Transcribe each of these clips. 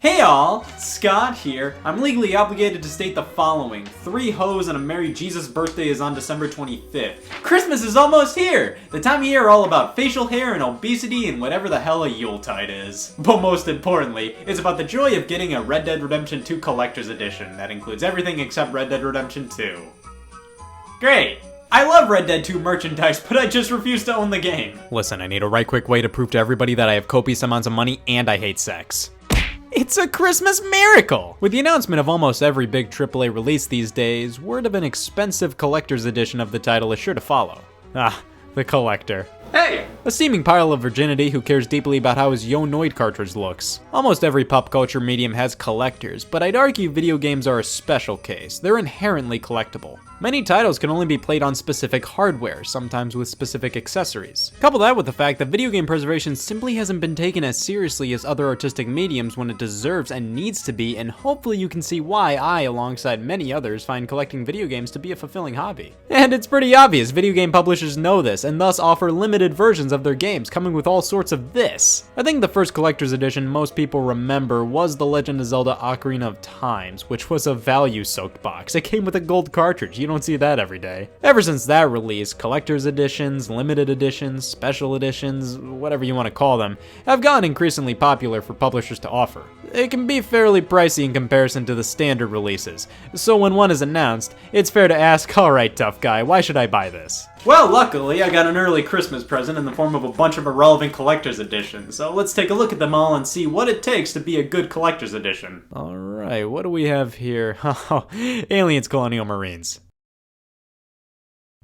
Hey all, Scott here. I'm legally obligated to state the following. 3 hoes and a Merry Jesus birthday is on December 25th. Christmas is almost here! The time of year all about facial hair and obesity and whatever the hell a Yuletide is. But most importantly, it's about the joy of getting a Red Dead Redemption 2 Collector's Edition that includes everything except Red Dead Redemption 2. Great! I love Red Dead 2 merchandise, but I just refuse to own the game. Listen, I need a right quick way to prove to everybody that I have copious amounts of money and I hate sex. It's a Christmas miracle! With the announcement of almost every big AAA release these days, word of an expensive collector's edition of the title is sure to follow. Ah, the collector. Hey! A steaming pile of virginity who cares deeply about how his Yo-Noid cartridge looks. Almost every pop culture medium has collectors, but I'd argue video games are a special case. They're inherently collectible. Many titles can only be played on specific hardware, sometimes with specific accessories. Couple that with the fact that video game preservation simply hasn't been taken as seriously as other artistic mediums when it deserves and needs to be, and hopefully you can see why I, alongside many others, find collecting video games to be a fulfilling hobby. And it's pretty obvious, video game publishers know this, and thus offer limited versions of their games, coming with all sorts of this. I think the first collector's edition most people remember was The Legend of Zelda Ocarina of Times, which was a value-soaked box. It came with a gold cartridge. You don't see that every day. Ever since that release, collector's editions, limited editions, special editions, whatever you want to call them, have gotten increasingly popular for publishers to offer. It can be fairly pricey in comparison to the standard releases, so when one is announced, it's fair to ask, alright tough guy, why should I buy this? Well, luckily, I got an early Christmas present in the form of a bunch of irrelevant collector's editions, so let's take a look at them all and see what it takes to be a good collector's edition. Alright, what do we have here? Oh, Aliens Colonial Marines.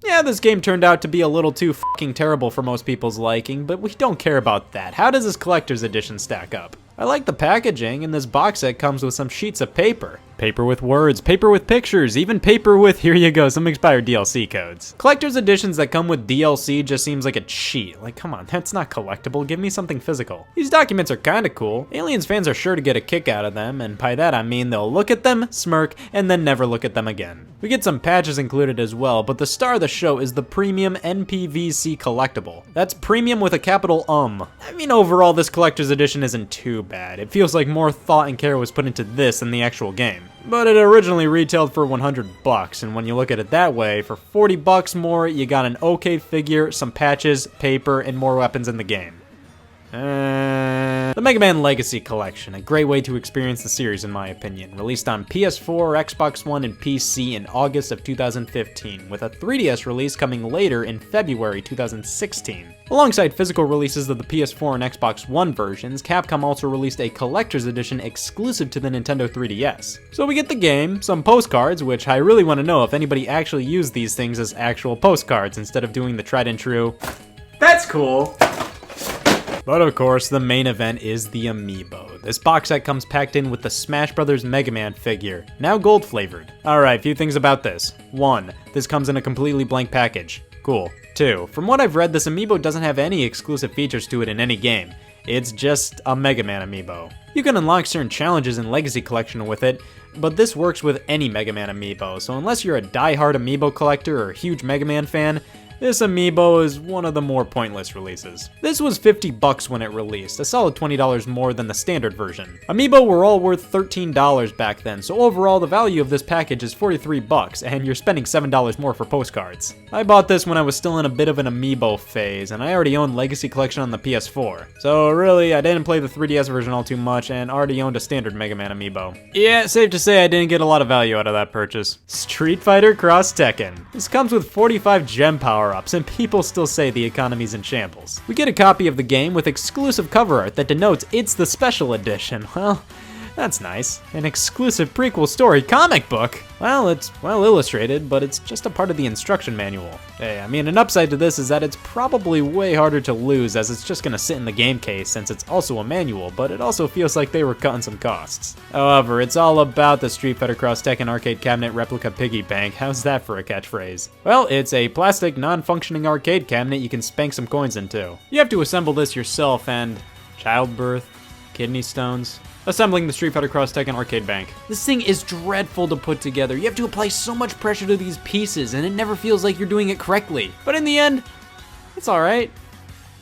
Yeah, this game turned out to be a little too fucking terrible for most people's liking, but we don't care about that. How does this collector's edition stack up? I like the packaging, and this box set comes with some sheets of paper. Paper with words, paper with pictures, even paper with, here you go, some expired DLC codes. Collector's editions that come with DLC just seems like a cheat. Like, come on, that's not collectible, give me something physical. These documents are kinda cool. Aliens fans are sure to get a kick out of them, and by that I mean they'll look at them, smirk, and then never look at them again. We get some patches included as well, but the star of the show is the premium NPVC collectible. That's premium with a capital I mean, overall, this collector's edition isn't too bad. It feels like more thought and care was put into this than the actual game. But it originally retailed for $100, and when you look at it that way, for $40 more, you got an okay figure, some patches, paper, and more weapons in the game. The Mega Man Legacy Collection, a great way to experience the series in my opinion, released on PS4, Xbox One, and PC in August of 2015, with a 3DS release coming later in February 2016. Alongside physical releases of the PS4 and Xbox One versions, Capcom also released a collector's edition exclusive to the Nintendo 3DS. So we get the game, some postcards, which I really want to know if anybody actually used these things as actual postcards instead of doing the tried and true, "That's cool." But of course, the main event is the amiibo. This box set comes packed in with the Smash Bros. Mega Man figure, now gold flavored. Alright, few things about this. 1. This comes in a completely blank package. Cool. 2. From what I've read, this amiibo doesn't have any exclusive features to it in any game. It's just a Mega Man amiibo. You can unlock certain challenges in Legacy Collection with it, but this works with any Mega Man amiibo, so unless you're a die-hard amiibo collector or a huge Mega Man fan, this amiibo is one of the more pointless releases. This was $50 when it released, a solid $20 more than the standard version. Amiibo were all worth $13 back then, so overall the value of this package is $43, and you're spending $7 more for postcards. I bought this when I was still in a bit of an amiibo phase, and I already owned Legacy Collection on the PS4. So really, I didn't play the 3DS version all too much, and already owned a standard Mega Man amiibo. Yeah, safe to say I didn't get a lot of value out of that purchase. Street Fighter Cross Tekken. This comes with 45 gem power-ups, and people still say the economy's in shambles. We get a copy of the game with exclusive cover art that denotes it's the special edition. Well, that's nice. An exclusive prequel story comic book! Well, it's well illustrated, but it's just a part of the instruction manual. Hey, I mean, an upside to this is that it's probably way harder to lose as it's just gonna sit in the game case since it's also a manual, but it also feels like they were cutting some costs. However, it's all about the Street Fighter Cross Tekken arcade cabinet replica piggy bank. How's that for a catchphrase? Well, it's a plastic, non-functioning arcade cabinet you can spank some coins into. You have to assemble this yourself and childbirth, kidney stones, assembling the Street Fighter Cross Tekken arcade bank. This thing is dreadful to put together. You have to apply so much pressure to these pieces, and it never feels like you're doing it correctly. But in the end, it's alright.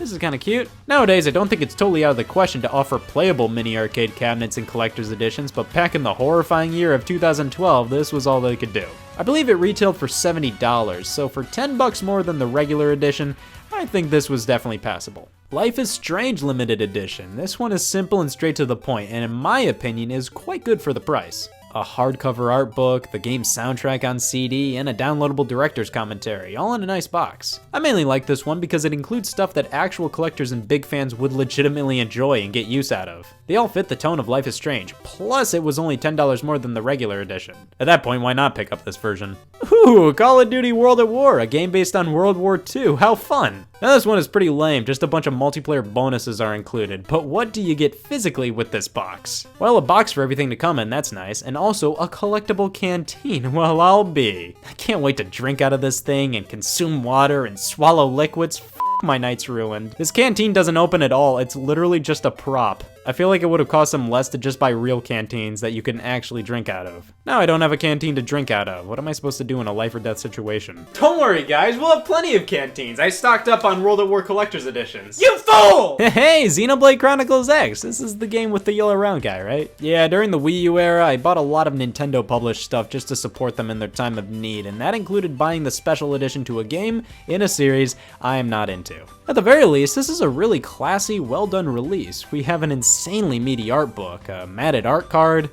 This is kind of cute. Nowadays, I don't think it's totally out of the question to offer playable mini arcade cabinets in collector's editions, but back in the horrifying year of 2012, this was all they could do. I believe it retailed for $70, so for $10 more than the regular edition, I think this was definitely passable. Life is Strange Limited Edition. This one is simple and straight to the point, and in my opinion is quite good for the price. A hardcover art book, the game's soundtrack on CD, and a downloadable director's commentary, all in a nice box. I mainly like this one because it includes stuff that actual collectors and big fans would legitimately enjoy and get use out of. They all fit the tone of Life is Strange, plus it was only $10 more than the regular edition. At that point, why not pick up this version? Ooh, Call of Duty World at War, a game based on World War II, how fun! Now this one is pretty lame, just a bunch of multiplayer bonuses are included, but what do you get physically with this box? Well, a box for everything to come in, that's nice, and also a collectible canteen. Well, I'll be. I can't wait to drink out of this thing and consume water and swallow liquids. My night's ruined. This canteen doesn't open at all, it's literally just a prop. I feel like it would have cost them less to just buy real canteens that you can actually drink out of. Now I don't have a canteen to drink out of. What am I supposed to do in a life or death situation? Don't worry guys, we'll have plenty of canteens. I stocked up on World at War Collector's Editions. You fool! Hey, Xenoblade Chronicles X. This is the game with the yellow round guy, right? Yeah, during the Wii U era, I bought a lot of Nintendo published stuff just to support them in their time of need, and that included buying the special edition to a game in a series I am not into. At the very least, this is a really classy, well done release. We have an insanely meaty art book, a matted art card,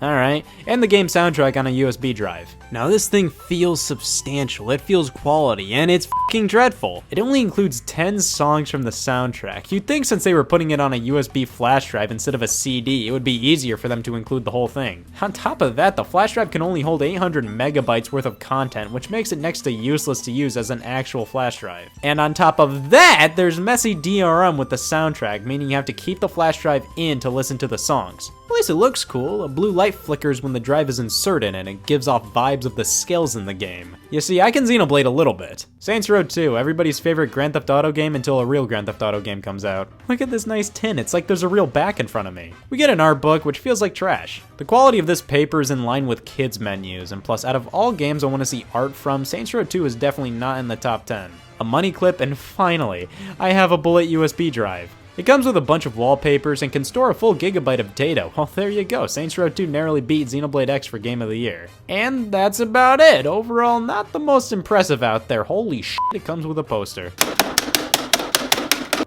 alright, and the game soundtrack on a USB drive. Now this thing feels substantial, it feels quality, and it's fucking dreadful. It only includes 10 songs from the soundtrack. You'd think since they were putting it on a USB flash drive instead of a CD, it would be easier for them to include the whole thing. On top of that, the flash drive can only hold 800 megabytes worth of content, which makes it next to useless to use as an actual flash drive. And on top of that, there's messy DRM with the soundtrack, meaning you have to keep the flash drive in to listen to the songs. At least it looks cool. A blue light flickers when the drive is inserted and it gives off vibes of the skills in the game. You see, I can Xenoblade a little bit. Saints Row 2, everybody's favorite Grand Theft Auto game until a real Grand Theft Auto game comes out. Look at this nice tin, it's like there's a real back in front of me. We get an art book, which feels like trash. The quality of this paper is in line with kids menus, and plus out of all games I want to see art from, Saints Row 2 is definitely not in the top 10. A money clip, and finally, I have a bullet USB drive. It comes with a bunch of wallpapers and can store a full gigabyte of data. Well, there you go. Saints Row 2 narrowly beat Xenoblade X for Game of the Year. And that's about it. Overall, not the most impressive out there. Holy shit, it comes with a poster.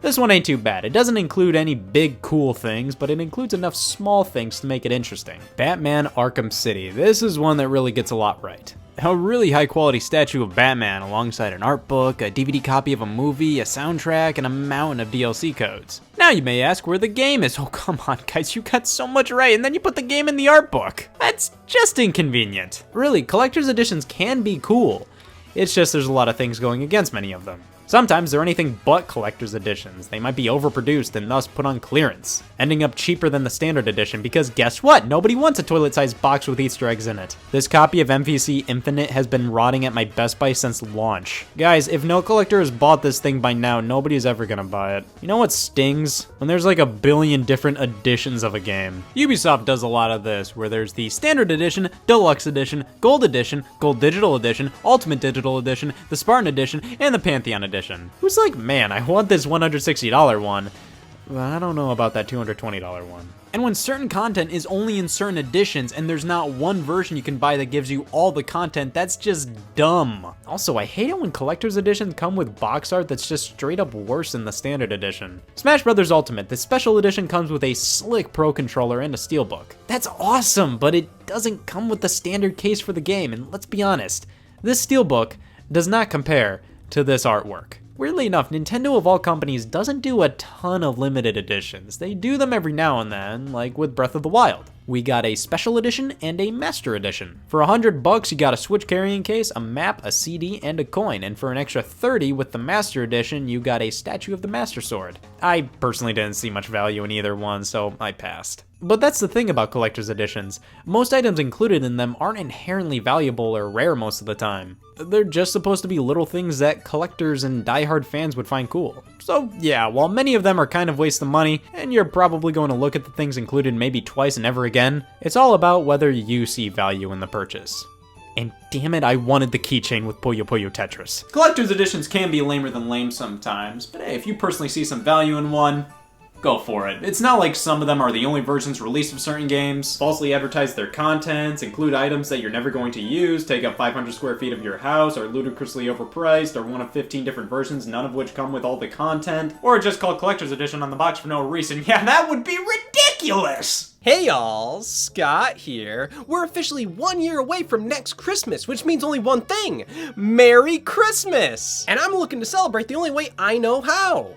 This one ain't too bad. It doesn't include any big cool things, but it includes enough small things to make it interesting. Batman Arkham City. This is one that really gets a lot right. A really high quality statue of Batman alongside an art book, a DVD copy of a movie, a soundtrack, and a mountain of DLC codes. Now you may ask where the game is. Oh come on guys, you got so much right and then you put the game in the art book. That's just inconvenient. Really, collector's editions can be cool. It's just there's a lot of things going against many of them. Sometimes they're anything but collector's editions. They might be overproduced and thus put on clearance, ending up cheaper than the standard edition because guess what? Nobody wants a toilet-sized box with Easter eggs in it. This copy of MVC Infinite has been rotting at my Best Buy since launch. Guys, if no collector has bought this thing by now, nobody's ever gonna buy it. You know what stings? When there's like a billion different editions of a game. Ubisoft does a lot of this, where there's the standard edition, deluxe edition, gold digital edition, ultimate digital edition, the Spartan edition, and the Pantheon edition. Who's like, man, I want this $160 one, but I don't know about that $220 one. And when certain content is only in certain editions and there's not one version you can buy that gives you all the content, that's just dumb. Also, I hate it when collector's editions come with box art that's just straight up worse than the standard edition. Smash Bros. Ultimate, the special edition comes with a slick Pro controller and a steelbook. That's awesome, but it doesn't come with the standard case for the game, and let's be honest, this steelbook does not compare to this artwork. Weirdly enough, Nintendo of all companies doesn't do a ton of limited editions. They do them every now and then, like with Breath of the Wild. We got a special edition and a master edition. For $100 you got a Switch carrying case, a map, a CD, and a coin, and for an extra $30 with the master edition you got a statue of the Master Sword. I personally didn't see much value in either one, so I passed. But that's the thing about collector's editions. Most items included in them aren't inherently valuable or rare most of the time. They're just supposed to be little things that collectors and diehard fans would find cool. So yeah, while many of them are kind of waste of money, and you're probably going to look at the things included maybe twice and never again, it's all about whether you see value in the purchase. And damn it, I wanted the keychain with Puyo Puyo Tetris. Collector's editions can be lamer than lame sometimes, but hey, if you personally see some value in one, go for it. It's not like some of them are the only versions released of certain games, falsely advertise their contents, include items that you're never going to use, take up 500 square feet of your house, are ludicrously overpriced, or one of 15 different versions, none of which come with all the content, or just called Collector's Edition on the box for no reason. Yeah, that would be ridiculous! Hey y'all, Scott here. We're officially 1 year away from next Christmas, which means only one thing: Merry Christmas! And I'm looking to celebrate the only way I know how.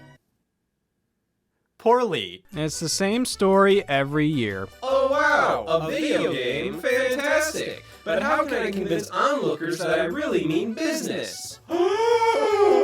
Poorly. It's the same story every year. Oh wow, a video game? Fantastic! But how can I convince onlookers that I really mean business?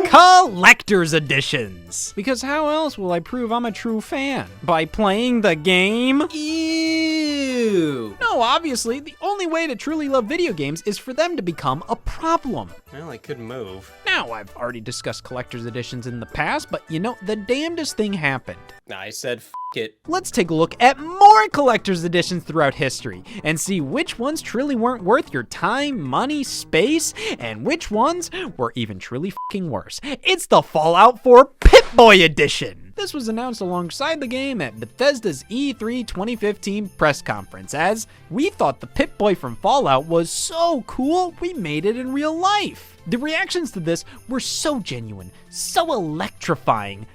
Collector's Editions! Because how else will I prove I'm a true fan? By playing the game? Ew! No, obviously, the only way to truly love video games is for them to become a problem. Well, I could move. Now, I've already discussed Collector's Editions in the past, but you know, the damnedest thing happened. I said f it. Let's take a look at more Collector's Editions throughout history and see which ones truly weren't worth your time, money, space, and which ones were even truly f***ing worse. It's the Fallout 4 Pip-Boy Edition! This was announced alongside the game at Bethesda's E3 2015 press conference, as we thought the Pip-Boy from Fallout was so cool, we made it in real life. The reactions to this were so genuine, so electrifying,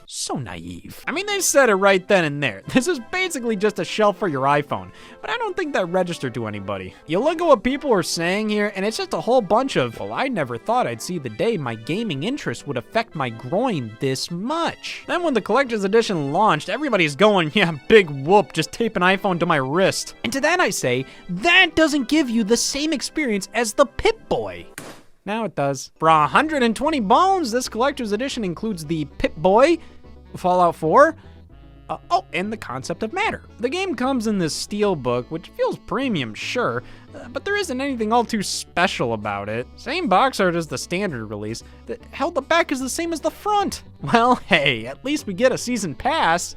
so naive. I mean, they said it right then and there. This is basically just a shell for your iPhone, but I don't think that registered to anybody. You look at what people are saying here, and it's just a whole bunch of, well, I never thought I'd see the day my gaming interest would affect my groin this much. Then when the Collector's Edition launched, everybody's going, yeah, big whoop, just tape an iPhone to my wrist. And to that I say, that doesn't give you the same experience as the Pip-Boy. Now it does. For 120 bones, this Collector's Edition includes the Pip-Boy, Fallout 4, and the concept of matter. The game comes in this steel book, which feels premium, sure, but there isn't anything all too special about it. Same box art as the standard release. Hell, the back is the same as the front. Well, hey, at least we get a season pass.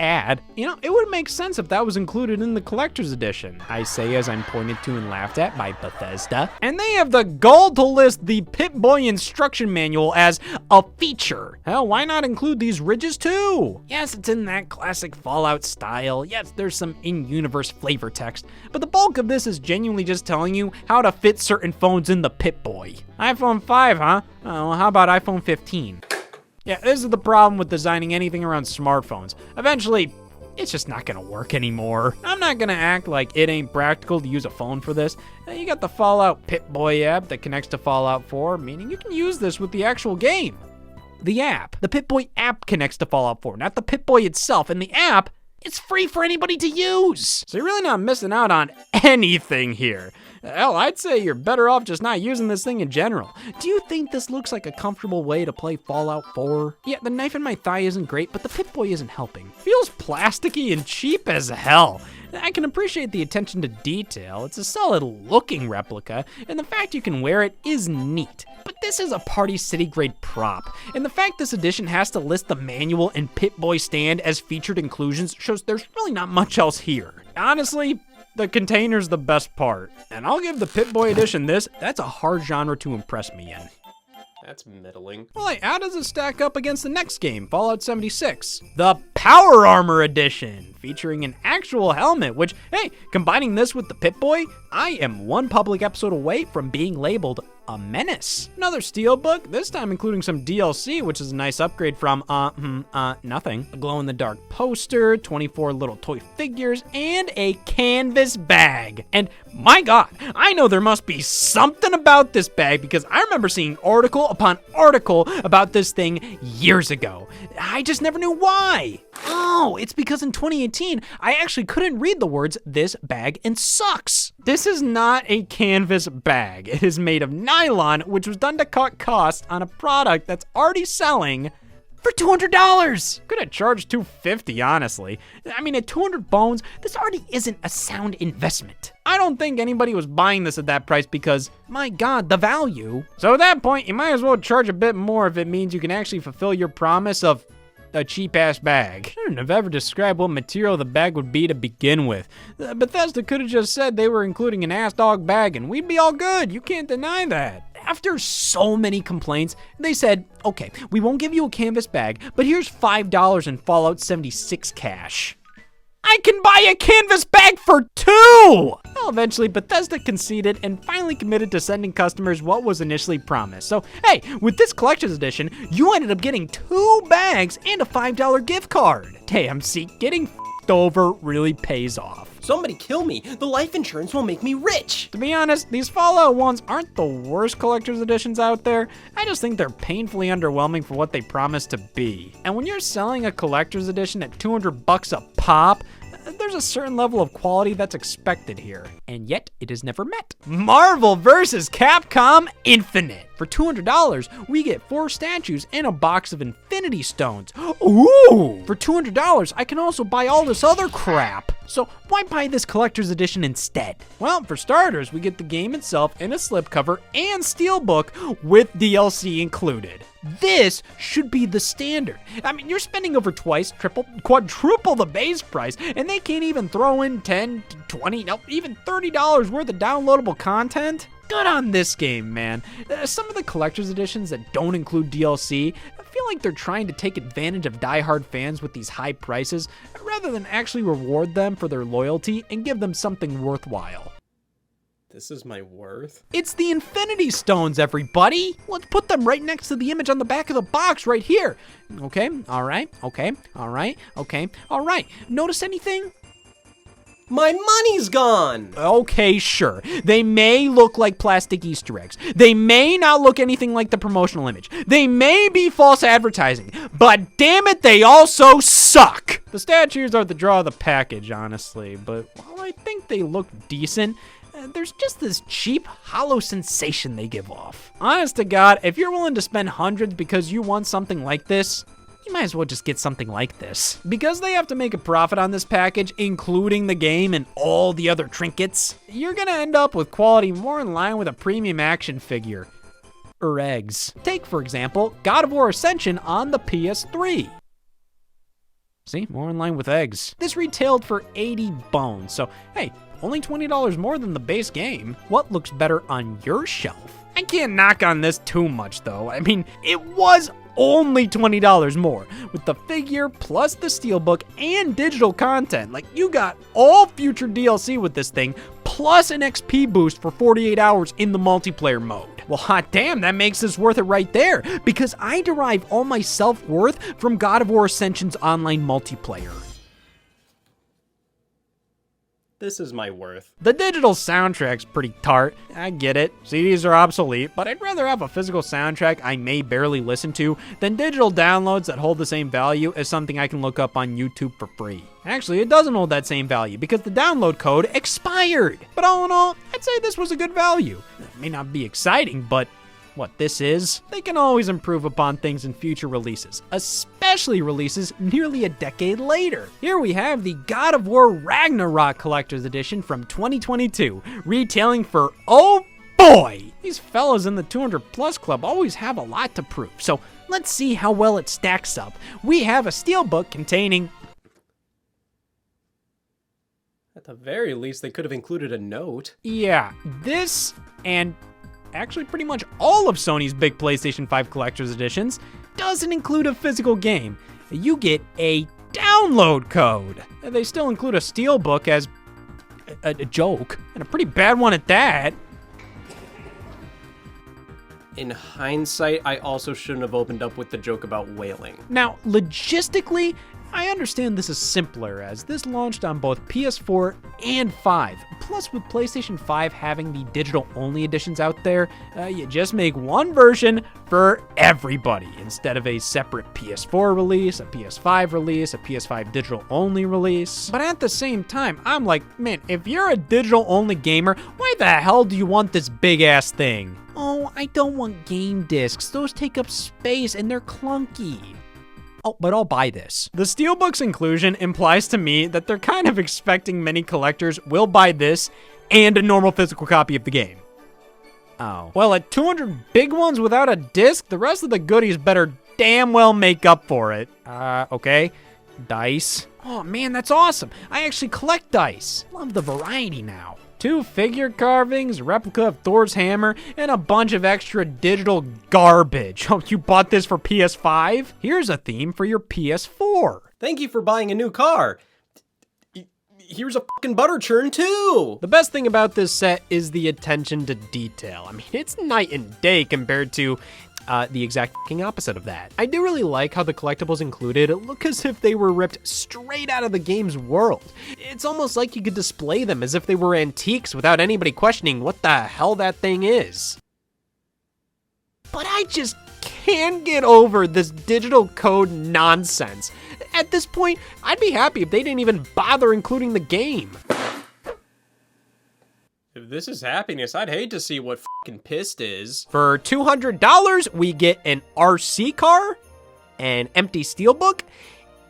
Ad. You know, it would make sense if that was included in the Collector's Edition, I say as I'm pointed to and laughed at by Bethesda. And they have the gall to list the Pip-Boy instruction manual as a feature. Hell, why not include these ridges too? Yes, it's in that classic Fallout style. Yes, there's some in-universe flavor text, but the bulk of this is genuinely just telling you how to fit certain phones in the Pip-Boy. iPhone 5, huh? Oh, well, how about iPhone 15? Yeah, this is the problem with designing anything around smartphones. Eventually, it's just not gonna work anymore. I'm not gonna act like it ain't practical to use a phone for this. You got the Fallout Pip-Boy app that connects to Fallout 4, meaning you can use this with the actual game. The app. The Pip-Boy app connects to Fallout 4, not the Pip-Boy itself. And the app, it's free for anybody to use. So you're really not missing out on anything here. Hell, I'd say you're better off just not using this thing in general. Do you think this looks like a comfortable way to play Fallout 4? Yeah, the knife in my thigh isn't great, but the Pip-Boy isn't helping. Feels plasticky and cheap as hell. I can appreciate the attention to detail. It's a solid looking replica, and the fact you can wear it is neat. But this is a Party City grade prop, and the fact this edition has to list the manual and Pip-Boy stand as featured inclusions shows there's really not much else here. Honestly, the container's the best part. And I'll give the Pip-Boy edition this, that's a hard genre to impress me in. That's middling. Well, hey, how does it stack up against the next game, Fallout 76? The Power Armor Edition, featuring an actual helmet, which, hey, combining this with the Pip-Boy, I am one public episode away from being labeled a menace. Another steelbook, this time including some DLC, which is a nice upgrade from, nothing. A glow-in-the-dark poster, 24 little toy figures, and a canvas bag. And my God, I know there must be something about this bag because I remember seeing article upon article about this thing years ago. I just never knew why. Oh, it's because in 2018, I actually couldn't read the words, "this bag and sucks." This is not a canvas bag. It is made of nylon, which was done to cut costs on a product that's already selling for $200. Could have charged $250, honestly. I mean, at 200 bones, this already isn't a sound investment. I don't think anybody was buying this at that price because, my God, the value. So at that point, you might as well charge a bit more if it means you can actually fulfill your promise of a cheap-ass bag. I shouldn't have ever described what material the bag would be to begin with. Bethesda could have just said they were including an ass dog bag and we'd be all good. You can't deny that. After so many complaints, they said, okay, we won't give you a canvas bag, but here's $5 in Fallout 76 cash. I can buy a canvas bag for $2! Well, eventually Bethesda conceded and finally committed to sending customers what was initially promised. So, hey, with this collector's edition, you ended up getting 2 bags and a $5 gift card. Damn, see, getting f***ed over really pays off. Somebody kill me. The life insurance will make me rich. To be honest, these Fallout ones aren't the worst collector's editions out there. I just think they're painfully underwhelming for what they promise to be. And when you're selling a collector's edition at $200 a pop, there's a certain level of quality that's expected here, and yet it is never met. Marvel vs. Capcom Infinite. For $200, we get 4 statues and a box of Infinity Stones. Ooh! For $200, I can also buy all this other crap. So why buy this collector's edition instead? Well, for starters, we get the game itself in a slipcover and steelbook with DLC included. This should be the standard. I mean, you're spending over twice, quadruple the base price, and they can't even throw in $10, $20, no, even $30 worth of downloadable content? Good on this game, man. Some of the collector's editions that don't include DLC, I feel like they're trying to take advantage of diehard fans with these high prices, rather than actually reward them for their loyalty and give them something worthwhile. This is my worth? It's the Infinity Stones, everybody! Let's put them right next to the image on the back of the box right here. Okay, alright, okay, alright, okay, alright. Notice anything? My money's gone! Okay, sure. They may look like plastic Easter eggs. They may not look anything like the promotional image. They may be false advertising. But damn it, they also suck! The statues are the draw of the package, honestly. But while I think they look decent, there's just this cheap, hollow sensation they give off. Honest to God, if you're willing to spend hundreds because you want something like this, you might as well just get something like this. Because they have to make a profit on this package, including the game and all the other trinkets, you're gonna end up with quality more in line with a premium action figure. Or eggs. Take, for example, God of War Ascension on the PS3. See, more in line with eggs. This retailed for 80 bones, so hey, only $20 more than the base game. What looks better on your shelf? I can't knock on this too much though. I mean, it was only $20 more with the figure plus the steelbook and digital content. Like, you got all future DLC with this thing plus an XP boost for 48 hours in the multiplayer mode. Well, hot damn, that makes this worth it right there, because I derive all my self-worth from God of War Ascension's online multiplayer. This is my worth. The digital soundtrack's pretty tart. I get it. CDs are obsolete, but I'd rather have a physical soundtrack I may barely listen to than digital downloads that hold the same value as something I can look up on YouTube for free. Actually, it doesn't hold that same value because the download code expired. But all in all, I'd say this was a good value. It may not be exciting, but what this is, they can always improve upon things in future releases, especially releases nearly a decade later. Here we have the God of War Ragnarok Collector's Edition from 2022, retailing for, oh boy! These fellas in the 200 plus club always have a lot to prove, so let's see how well it stacks up. We have a steelbook containing... At the very least, they could have included a note. Yeah, this and actually pretty much all of Sony's big PlayStation 5 collector's editions doesn't include a physical game. You get a download code. They still include a steelbook as a joke, and a pretty bad one at that. In hindsight, I also shouldn't have opened up with the joke about whaling. Now, logistically, I understand this is simpler, as this launched on both PS4 and 5. Plus, with PlayStation 5 having the digital-only editions out there, you just make one version for everybody, instead of a separate PS4 release, a PS5 release, a PS5 digital-only release. But at the same time, I'm like, man, if you're a digital-only gamer, why the hell do you want this big-ass thing? Oh, I don't want game discs. Those take up space and they're clunky. Oh, but I'll buy this. The steelbook's inclusion implies to me that they're kind of expecting many collectors will buy this and a normal physical copy of the game. Oh. Well, at 200 big ones without a disc, the rest of the goodies better damn well make up for it. Okay. Dice. Oh man, that's awesome. I actually collect dice. Love the variety now. 2 figure carvings, a replica of Thor's hammer, and a bunch of extra digital garbage. Oh, you bought this for PS5? Here's a theme for your PS4. Thank you for buying a new car. Here's a fucking butter churn too. The best thing about this set is the attention to detail. I mean, it's night and day compared to the exact fucking opposite of that. I do really like how the collectibles included look as if they were ripped straight out of the game's world. It's almost like you could display them as if they were antiques without anybody questioning what the hell that thing is. But I just can't get over this digital code nonsense. At this point, I'd be happy if they didn't even bother including the game. If this is happiness, I'd hate to see what fucking pissed is. For $200, we get an RC car, an empty steelbook,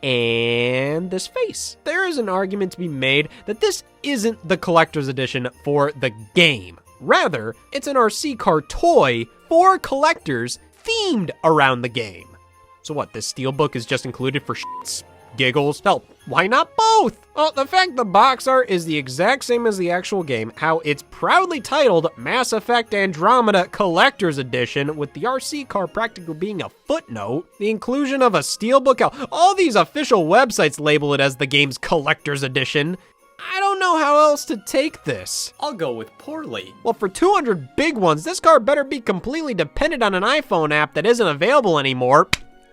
and this face. There is an argument to be made that this isn't the collector's edition for the game. Rather, it's an RC car toy for collectors themed around the game. So what, this steelbook is just included for shits, giggles? Hell, why not both? Well, the fact the box art is the exact same as the actual game, how it's proudly titled Mass Effect Andromeda Collector's Edition, with the RC car practically being a footnote, the inclusion of a steelbook, all these official websites label it as the game's Collector's Edition. I don't know how else to take this. I'll go with poorly. Well, for 200 big ones, this car better be completely dependent on an iPhone app that isn't available anymore.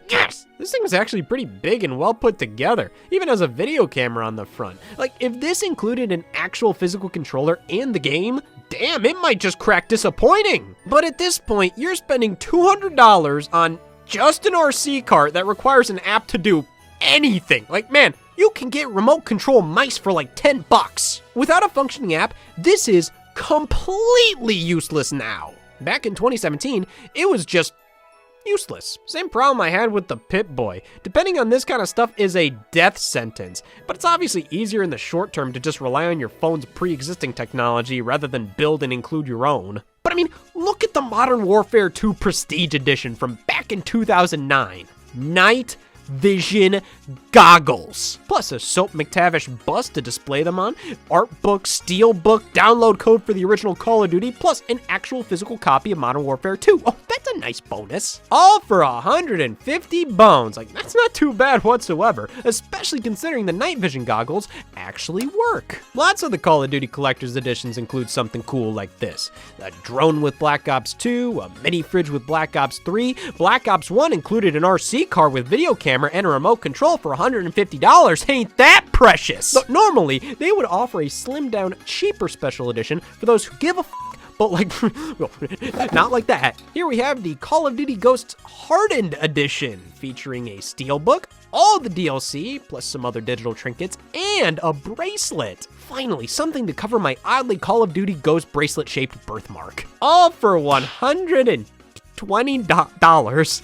Yes! This thing is actually pretty big and well put together, even has a video camera on the front. Like, if this included an actual physical controller and the game, damn, it might just crack disappointing. But at this point, you're spending $200 on just an RC car that requires an app to do anything. Like, man, you can get remote control mice for like $10. Without a functioning app, this is completely useless now. Back in 2017, it was just useless. Same problem I had with the Pip-Boy. Depending on this kind of stuff is a death sentence, but it's obviously easier in the short term to just rely on your phone's pre-existing technology rather than build and include your own. But I mean, look at the Modern Warfare 2 Prestige Edition from back in 2009. Night Vision goggles, plus a Soap McTavish bust to display them on, art book, steelbook, download code for the original Call of Duty, plus an actual physical copy of Modern Warfare 2. Oh, that's a nice bonus. All for 150 bones. Like, that's not too bad whatsoever, especially considering the night vision goggles actually work. Lots of the Call of Duty Collector's Editions include something cool like this. A drone with Black Ops 2, a mini fridge with Black Ops 3, Black Ops 1 included an RC car with video camera and a remote control for $150. Ain't that precious? So normally, they would offer a slimmed down, cheaper special edition for those who give a but like, not like that. Here we have the Call of Duty Ghosts Hardened Edition, featuring a steelbook, all the DLC, plus some other digital trinkets, and a bracelet. Finally, something to cover my oddly Call of Duty Ghost bracelet-shaped birthmark. All for $120.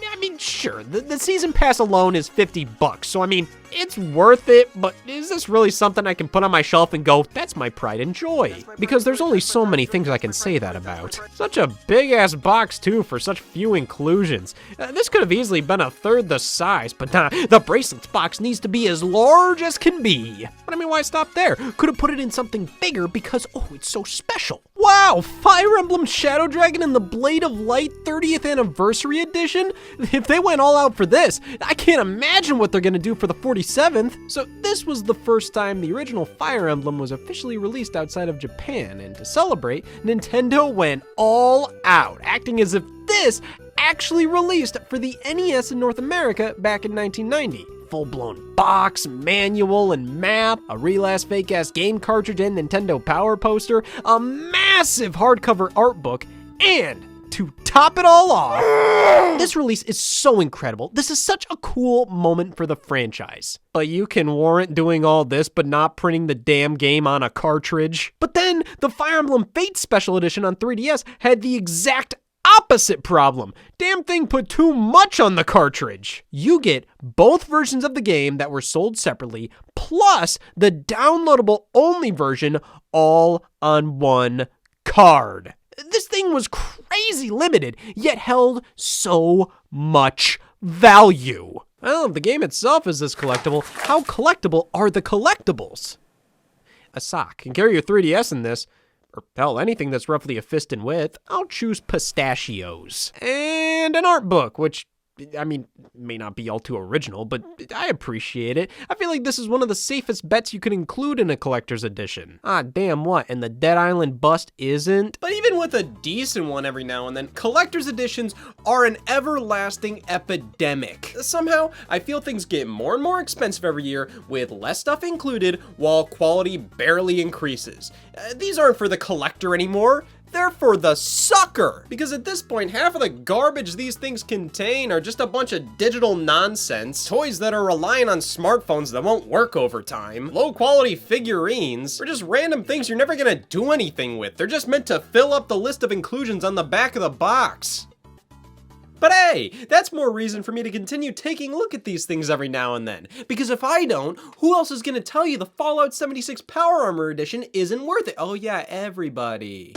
I mean, sure, the season pass alone is $50, so I mean, it's worth it, but is this really something I can put on my shelf and go, that's my pride and joy? Because there's only so many things I can say that about. Such a big-ass box, too, for such few inclusions. This could have easily been a third the size, but nah, the bracelets box needs to be as large as can be. But I mean, why stop there? Could have put it in something bigger because, oh, it's so special. Wow, Fire Emblem Shadow Dragon and the Blade of Light 30th Anniversary Edition? If they went all out for this, I can't imagine what they're gonna do for the 47th. So this was the first time the original Fire Emblem was officially released outside of Japan, and to celebrate, Nintendo went all out, acting as if this actually released for the NES in North America back in 1990. Full-blown box, manual, and map, a real-ass fake-ass game cartridge and Nintendo Power poster, a massive hardcover art book, and to top it all off, this release is so incredible. This is such a cool moment for the franchise. But you can warrant doing all this but not printing the damn game on a cartridge. But then, the Fire Emblem Fates Special Edition on 3DS had the exact opposite problem. Damn thing put too much on the cartridge. You get both versions of the game that were sold separately, plus the downloadable only version all on one card. This thing thing was crazy limited, yet held so much value. Well, if the game itself is this collectible, how collectible are the collectibles? A sock. Can carry your 3DS in this, or hell, anything that's roughly a fist in width. I'll choose pistachios. And an art book, which, I mean, may not be all too original, but I appreciate it. I feel like this is one of the safest bets you can include in a collector's edition. Ah, damn what, and the Dead Island bust isn't? But even with a decent one every now and then, collector's editions are an everlasting epidemic. Somehow, I feel things get more and more expensive every year with less stuff included while quality barely increases. These aren't for the collector anymore. They're for the sucker! Because at this point, half of the garbage these things contain are just a bunch of digital nonsense, toys that are relying on smartphones that won't work over time, low quality figurines, or just random things you're never gonna do anything with. They're just meant to fill up the list of inclusions on the back of the box. But hey, that's more reason for me to continue taking a look at these things every now and then. Because if I don't, who else is gonna tell you the Fallout 76 Power Armor Edition isn't worth it? Oh yeah, everybody.